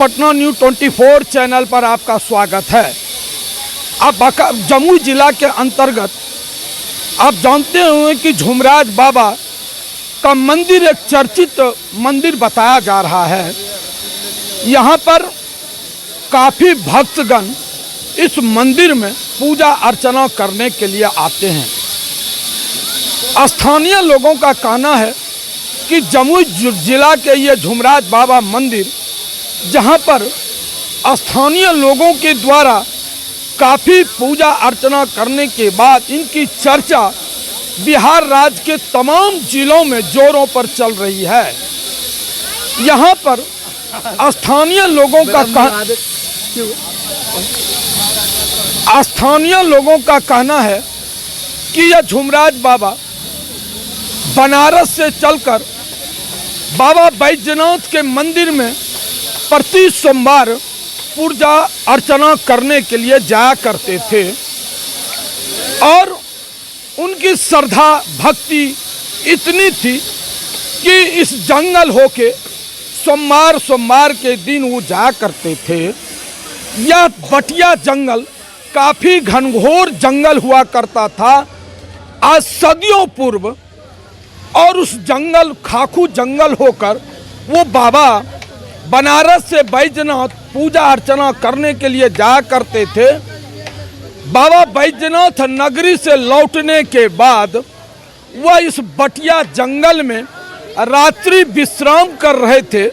Patna news 24 channel पर आपका स्वागत है। अब जमुई जिला के अंतर्गत आप जानते हुए कि झुमराज बाबा का मंदिर एक चर्चित मंदिर बताया जा रहा है। यहाँ पर काफ़ी भक्तगण इस मंदिर में पूजा अर्चना करने के लिए आते हैं। स्थानीय लोगों का कहना है कि जमुई जिला के ये झुमराज बाबा मंदिर, जहाँ पर स्थानीय लोगों के द्वारा काफ़ी पूजा अर्चना करने के बाद इनकी चर्चा बिहार राज्य के तमाम जिलों में जोरों पर चल रही है। यहाँ पर स्थानीय लोगों का कहना है कि यह झुमराज बाबा बनारस से चलकर बाबा बैजनाथ के मंदिर में प्रति सोमवार पूजा अर्चना करने के लिए जाया करते थे और उनकी श्रद्धा भक्ति इतनी थी कि इस जंगल होके सोमवार के दिन वो जाया करते थे। यह बटिया जंगल काफ़ी घनघोर जंगल हुआ करता था आज सदियों पूर्व, और उस जंगल खाखू जंगल होकर वो बाबा बनारस से बैजनाथ पूजा अर्चना करने के लिए जाया करते थे। बाबा बैजनाथ नगरी से लौटने के बाद वह इस बटिया जंगल में रात्रि विश्राम कर रहे थे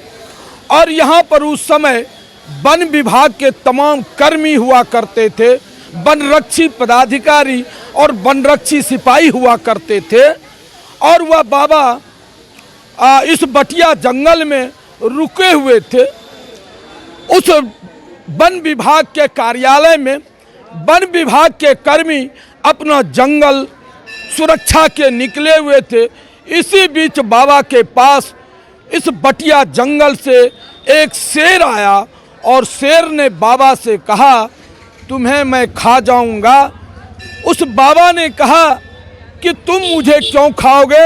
और यहाँ पर उस समय वन विभाग के तमाम कर्मी हुआ करते थे, वनरक्षी पदाधिकारी और वनरक्षी सिपाही हुआ करते थे। और वह बाबा इस बटिया जंगल में रुके हुए थे। उस वन विभाग के कार्यालय में वन विभाग के कर्मी अपना जंगल सुरक्षा के निकले हुए थे। इसी बीच बाबा के पास इस बटिया जंगल से एक शेर आया और शेर ने बाबा से कहा, तुम्हें मैं खा जाऊंगा। उस बाबा ने कहा कि तुम मुझे क्यों खाओगे,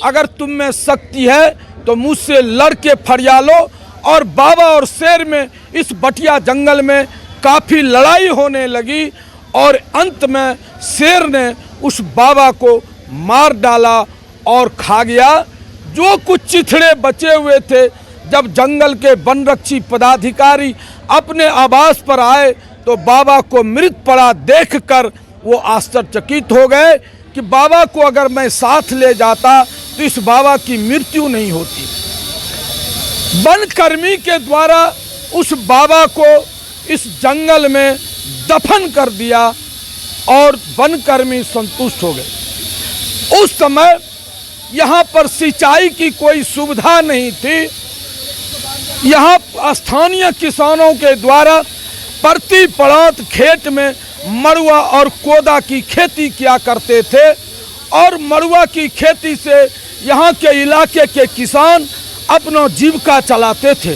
अगर तुम में शक्ति है तो मुझसे लड़ के फरिया लो। और बाबा और शेर में इस बटिया जंगल में काफ़ी लड़ाई होने लगी और अंत में शेर ने उस बाबा को मार डाला और खा गया। जो कुछ चिथड़े बचे हुए थे, जब जंगल के वनरक्षी पदाधिकारी अपने आवास पर आए तो बाबा को मृत पड़ा देखकर वो आश्चर्यचकित हो गए कि बाबा को अगर मैं साथ ले जाता तो इस बाबा की मृत्यु नहीं होती। वन कर्मी के द्वारा उस बाबा को इस जंगल में दफन कर दिया और वन कर्मी संतुष्ट हो गए। उस समय यहाँ पर सिंचाई की कोई सुविधा नहीं थी। यहाँ स्थानीय किसानों के द्वारा प्रति पड़ात खेत में मड़ुआ और कोदा की खेती किया करते थे और मड़ुआ की खेती से यहाँ के इलाके के किसान अपना जीविका चलाते थे।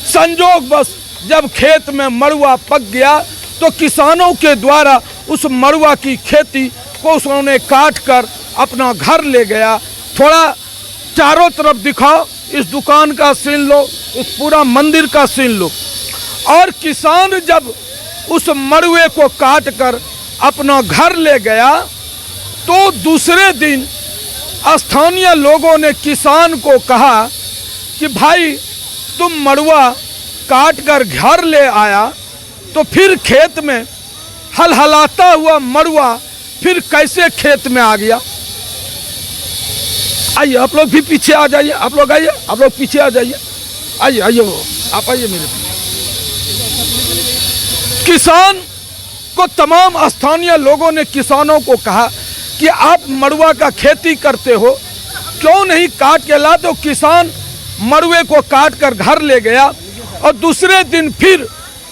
संजोग बस जब खेत में मड़ुआ पक गया तो किसानों के द्वारा उस मड़ुआ की खेती को उन्होंने काट कर अपना घर ले गया। थोड़ा चारों तरफ दिखाओ, इस दुकान का सीन लो, इस पूरा मंदिर का सीन लो। और किसान जब उस मड़ुए को काट कर अपना घर ले गया तो दूसरे दिन स्थानीय लोगों ने किसान को कहा कि भाई तुम मड़ुआ काट कर घर ले आया तो फिर खेत में हलहलाता हुआ मड़ुआ फिर कैसे खेत में आ गया। आइए आप लोग भी पीछे आ जाइए, आप लोग आइए, आप लोग पीछे आ जाइए, आइए आइए आप आइए मेरे पीछे। किसान को तमाम स्थानीय लोगों ने किसानों को कहा कि आप मड़ुआ का खेती करते हो, क्यों नहीं काट के लाते हो। किसान मड़ुए को काट कर घर ले गया और दूसरे दिन फिर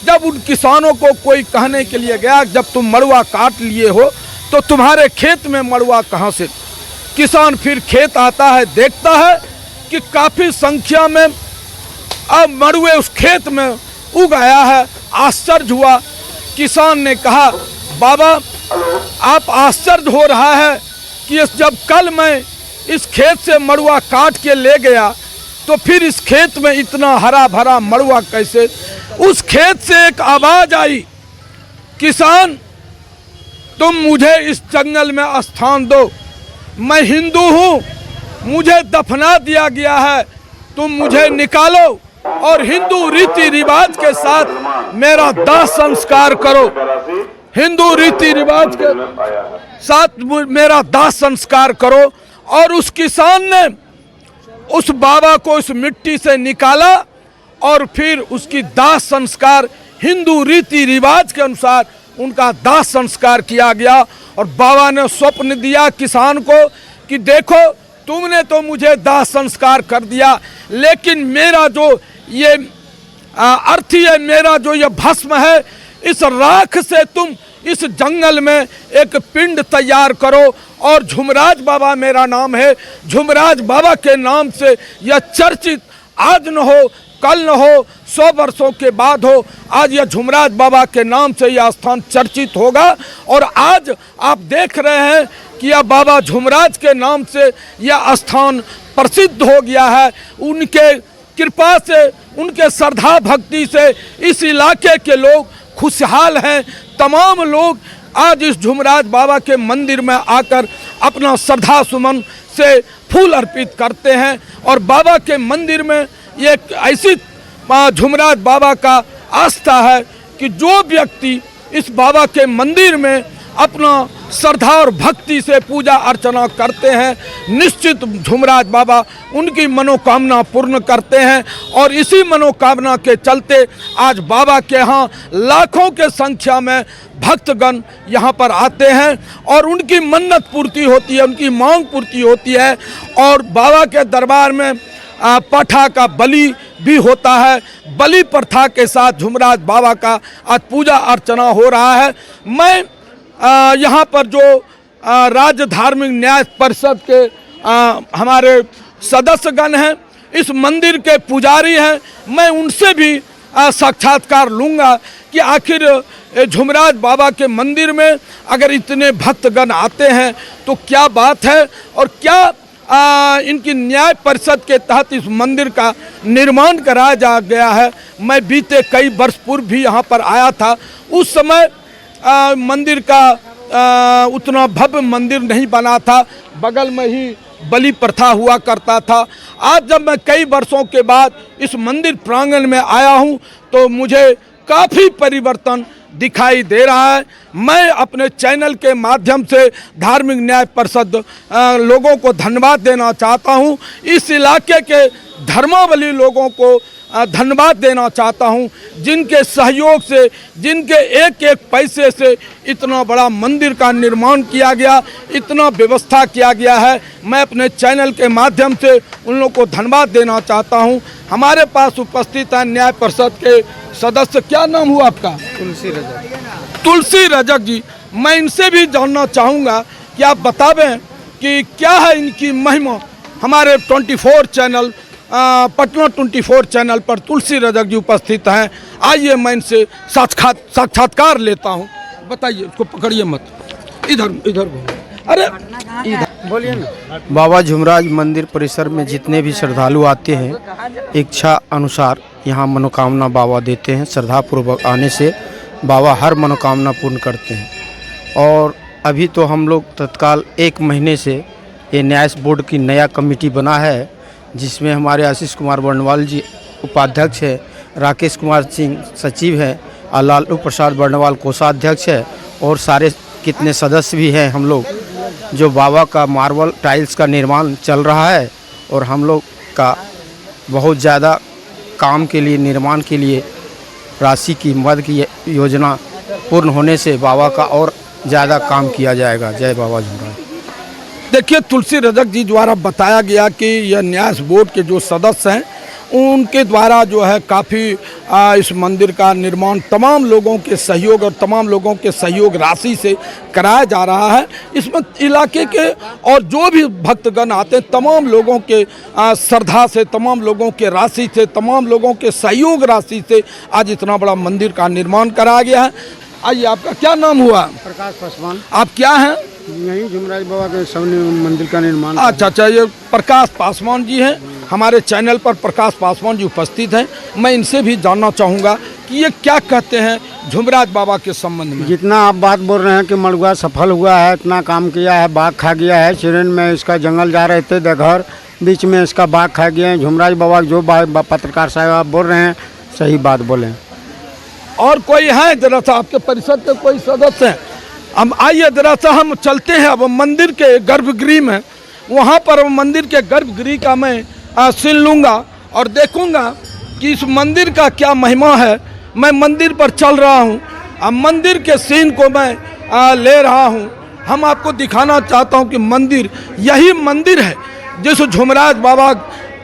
जब उन किसानों को कोई कहने के लिए गया, जब तुम मड़ुआ काट लिए हो तो तुम्हारे खेत में मड़ुआ कहाँ से। किसान फिर खेत आता है, देखता है कि काफ़ी संख्या में अब मड़ुए उस खेत में उग आया है। आश्चर्य हुआ। किसान ने कहा, बाबा आप आश्चर्य हो रहा है कि जब कल मैं इस खेत से मड़ुआ काट के ले गया तो फिर इस खेत में इतना हरा भरा मड़ुआ कैसे? उस खेत से एक आवाज आई, किसान तुम मुझे इस जंगल में स्थान दो, मैं हिंदू हूँ, मुझे दफना दिया गया है, तुम मुझे निकालो और हिंदू रीति रिवाज के साथ मेरा दाह संस्कार करो। हिंदू रीति रिवाज के साथ मेरा दाह संस्कार करो। और उस किसान ने उस बाबा को उस मिट्टी से निकाला और फिर उसकी दाह संस्कार हिंदू रीति रिवाज के अनुसार उनका दाह संस्कार किया गया। और बाबा ने स्वप्न दिया किसान को कि देखो तुमने तो मुझे दाह संस्कार कर दिया, लेकिन मेरा जो ये अर्थी है, मेरा जो ये भस्म है, इस राख से तुम इस जंगल में एक पिंड तैयार करो और झुमराज बाबा मेरा नाम है, झुमराज बाबा के नाम से यह चर्चित आज न हो कल न हो 100 वर्षों के बाद हो, आज यह झुमराज बाबा के नाम से यह स्थान चर्चित होगा। और आज आप देख रहे हैं कि यह बाबा झुमराज के नाम से यह स्थान प्रसिद्ध हो गया है। उनके कृपा से, उनके श्रद्धा भक्ति से इस इलाके के लोग खुशहाल हैं। तमाम लोग आज इस झुमराज बाबा के मंदिर में आकर अपना श्रद्धा सुमन से फूल अर्पित करते हैं। और बाबा के मंदिर में एक ऐसी झुमराज बाबा का आस्था है कि जो व्यक्ति इस बाबा के मंदिर में अपना श्रद्धा और भक्ति से पूजा अर्चना करते हैं, निश्चित झुमराज बाबा उनकी मनोकामना पूर्ण करते हैं। और इसी मनोकामना के चलते आज बाबा के यहाँ लाखों के संख्या में भक्तगण यहाँ पर आते हैं और उनकी मन्नत पूर्ति होती है, उनकी मांग पूर्ति होती है। और बाबा के दरबार में पाठा का बलि भी होता है। बलि प्रथा के साथ झुमराज बाबा का आज पूजा अर्चना हो रहा है। मैं यहाँ पर जो राज्य धार्मिक न्याय परिषद के हमारे सदस्यगण हैं, इस मंदिर के पुजारी हैं, मैं उनसे भी साक्षात्कार लूँगा कि आखिर झुमराज बाबा के मंदिर में अगर इतने भक्तगण आते हैं तो क्या बात है और क्या इनकी न्याय परिषद के तहत इस मंदिर का निर्माण कराया जा गया है। मैं बीते कई वर्ष पूर्व भी यहाँ पर आया था। उस समय मंदिर का उतना भव्य मंदिर नहीं बना था, बगल में ही बलि प्रथा हुआ करता था। आज जब मैं कई वर्षों के बाद इस मंदिर प्रांगण में आया हूँ तो मुझे काफ़ी परिवर्तन दिखाई दे रहा है। मैं अपने चैनल के माध्यम से धार्मिक न्याय परिषद लोगों को धन्यवाद देना चाहता हूं। इस इलाके के धर्मावलंबी लोगों को धन्यवाद देना चाहता हूं, जिनके सहयोग से, जिनके एक एक पैसे से इतना बड़ा मंदिर का निर्माण किया गया, इतना व्यवस्था किया गया है। मैं अपने चैनल के माध्यम से उन लोगों को धन्यवाद देना चाहता हूं। हमारे पास उपस्थित है न्याय परिषद के सदस्य। क्या नाम हुआ आपका? तुलसी रजक। तुलसी रजक जी, मैं इनसे भी जानना चाहूँगा कि आप बतावें कि क्या है इनकी महिमा। हमारे 24 चैनल पटना 24 चैनल पर तुलसी रजक जी उपस्थित हैं। आइए मैं इनसे साक्षात्कार लेता हूँ। बताइए, उसको पकड़िए मत, इधर इधर अरे इधर बोलिए ना। बाबा झुमराज मंदिर परिसर में जितने भी श्रद्धालु आते हैं, इच्छा अनुसार यहाँ मनोकामना बाबा देते हैं। श्रद्धापूर्वक आने से बाबा हर मनोकामना पूर्ण करते हैं। और अभी तो हम लोग तत्काल 1 महीने से ये न्यास बोर्ड की नया कमेटी बना है, जिसमें हमारे आशीष कुमार बर्णवाल जी उपाध्यक्ष है, राकेश कुमार सिंह सचिव है और लालू प्रसाद बर्णवाल कोषाध्यक्ष है और सारे कितने सदस्य भी हैं हम लोग। जो बाबा का मार्बल टाइल्स का निर्माण चल रहा है और हम लोग का बहुत ज़्यादा काम के लिए, निर्माण के लिए राशि की मदद की योजना पूर्ण होने से बाबा का और ज़्यादा काम किया जाएगा। जय बाबा झुमराज। देखिए, तुलसी रजक जी द्वारा बताया गया कि यह न्यास बोर्ड के जो सदस्य हैं उनके द्वारा जो है काफ़ी इस मंदिर का निर्माण तमाम लोगों के सहयोग और तमाम लोगों के सहयोग राशि से कराया जा रहा है। इसमें इलाके के और जो भी भक्तगण आते हैं, तमाम लोगों के श्रद्धा से, तमाम लोगों के राशि से, तमाम लोगों के सहयोग राशि से आज इतना बड़ा मंदिर का निर्माण कराया गया है। आइए, आपका क्या नाम हुआ? प्रकाश पासवान। आप क्या हैं? यही झुमराज बाबा के सामने मंदिर का निर्माण। अच्छा, ये प्रकाश पासवान जी हैं। हमारे चैनल पर प्रकाश पासवान जी उपस्थित हैं। मैं इनसे भी जानना चाहूँगा कि ये क्या कहते हैं झुमराज बाबा के संबंध में। जितना आप बात बोल रहे हैं कि मड़ुआ सफल हुआ है, इतना काम किया है, बाघ खा गया है। चिरन में इसका जंगल जा रहे थे देवघर, बीच में इसका बाघ खा गया है। झुमराज बाबा जो पत्रकार साहब आप बोल रहे हैं सही बात बोले। और कोई है जरा सा आपके परिषद के कोई सदस्य हैं? हम आइए जरा सा हम चलते हैं अब मंदिर के गर्भगृह में। वहाँ पर मंदिर के गर्भगृह का मैं सीन लूँगा और देखूँगा कि इस मंदिर का क्या महिमा है। मैं मंदिर पर चल रहा हूँ, अब मंदिर के सीन को मैं ले रहा हूँ। हम आपको दिखाना चाहता हूँ कि मंदिर यही मंदिर है जिस झुमराज बाबा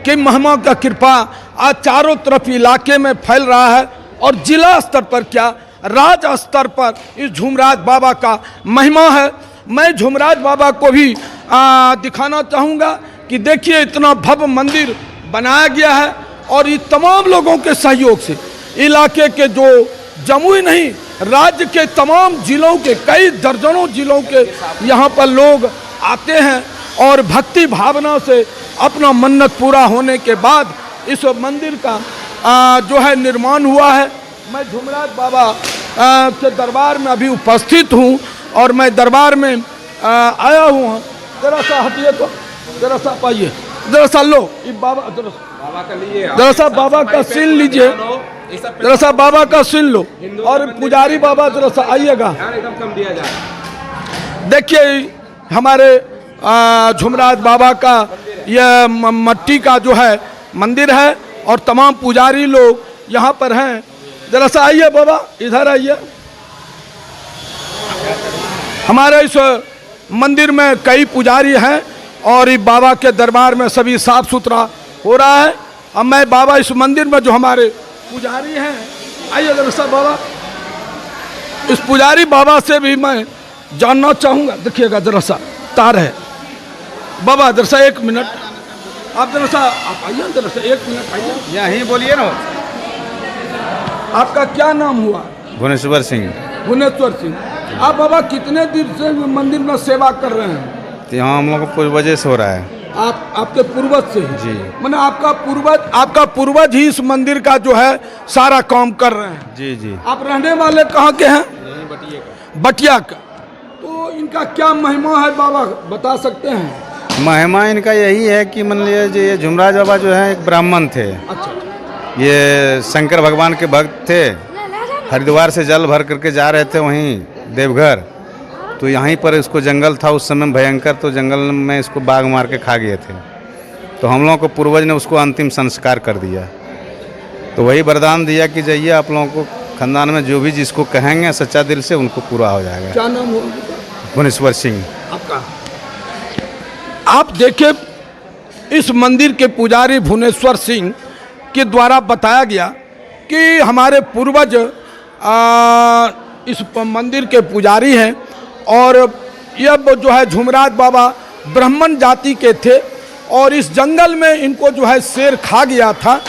के महिमा का कृपा आज चारों तरफ इलाके में फैल रहा है और जिला स्तर पर क्या राज्य स्तर पर इस झुमराज बाबा का महिमा है। मैं झुमराज बाबा को भी दिखाना चाहूँगा कि देखिए इतना भव्य मंदिर बनाया गया है और ये तमाम लोगों के सहयोग से इलाके के जो जमुई नहीं राज्य के तमाम जिलों के कई दर्जनों जिलों के यहाँ पर लोग आते हैं और भक्ति भावना से अपना मन्नत पूरा होने के बाद इस मंदिर का जो है निर्माण हुआ है। मैं झुमराज बाबा के दरबार में अभी उपस्थित हूँ और मैं दरबार में आया हूँ। जरा सा हटिए तो जरा सा पाइए, जरा सा लो ये बाबा का लीजिए, जरा सा बाबा का सीन लीजिए, जरा सा बाबा का सीन लो और पुजारी बाबा जरा सा आइएगा। देखिए हमारे झुमराज बाबा का यह मट्टी का जो है मंदिर है और तमाम पुजारी लोग यहाँ पर हैं। जरा सा आइए बाबा, इधर आइए। हमारे इस मंदिर में कई पुजारी हैं और इस बाबा के दरबार में सभी साफ सुथरा हो रहा है। अब मैं बाबा इस मंदिर में जो हमारे पुजारी हैं, आइए जरा सा बाबा, इस पुजारी बाबा से भी मैं जानना चाहूँगा। देखिएगा जरा सा तार है बाबा, जरा सा 1 मिनट आप जरा सा आप आइए, जरा सा 1 मिनट आइए, यहीं बोलिए ना। आपका क्या नाम हुआ? भुवनेश्वर सिंह। भुवनेश्वर सिंह। आप बाबा कितने दिन से मंदिर में सेवा कर रहे हैं? तो यहाँ हम लोग को पूर्व वजह से हो रहा है। आपके पूर्वज से ही? जी। मैंने आपका पूर्वज ही इस मंदिर का जो है सारा काम कर रहे हैं? जी जी। आप रहने वाले कहाँ के हैं? बटिया का। तो इनका क्या महिमा है बाबा, बता सकते हैं? महिमा इनका यही है कि मान लीजिए ये झुमराज बाबा जो है एक ब्राह्मण थे। अच्छा। ये शंकर भगवान के भक्त थे। हरिद्वार से जल भर करके जा रहे थे वहीं देवघर, तो यहीं पर इसको जंगल था उस समय भयंकर, तो जंगल में इसको बाघ मार के खा गए थे। तो हम लोगों को पूर्वज ने उसको अंतिम संस्कार कर दिया। तो वही वरदान दिया कि जाइए आप लोगों को खानदान में जो भी जिसको कहेंगे सच्चा दिल से उनको पूरा हो जाएगा। क्या नाम हो? भुवनेश्वर सिंह। आपका? आप देखें इस मंदिर के पुजारी भुवनेश्वर सिंह के द्वारा बताया गया कि हमारे पूर्वज इस मंदिर के पुजारी हैं और यह जो है झुमराज बाबा ब्राह्मण जाति के थे और इस जंगल में इनको जो है शेर खा गया था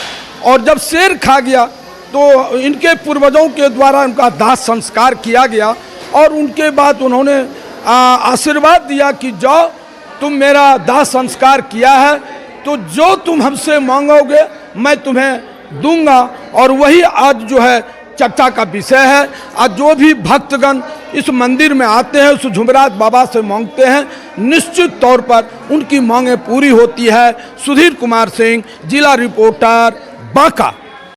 और जब शेर खा गया तो इनके पूर्वजों के द्वारा उनका दाह संस्कार किया गया और उनके बाद उन्होंने आशीर्वाद दिया कि जाओ तुम मेरा दाह संस्कार किया है तो जो तुम हमसे मांगोगे मैं तुम्हें दूंगा। और वही आज जो है चर्चा का विषय है। आज जो भी भक्तगण इस मंदिर में आते हैं उस झुमराज बाबा से मांगते हैं, निश्चित तौर पर उनकी मांगें पूरी होती है। सुधीर कुमार सिंह, जिला रिपोर्टर, बांका।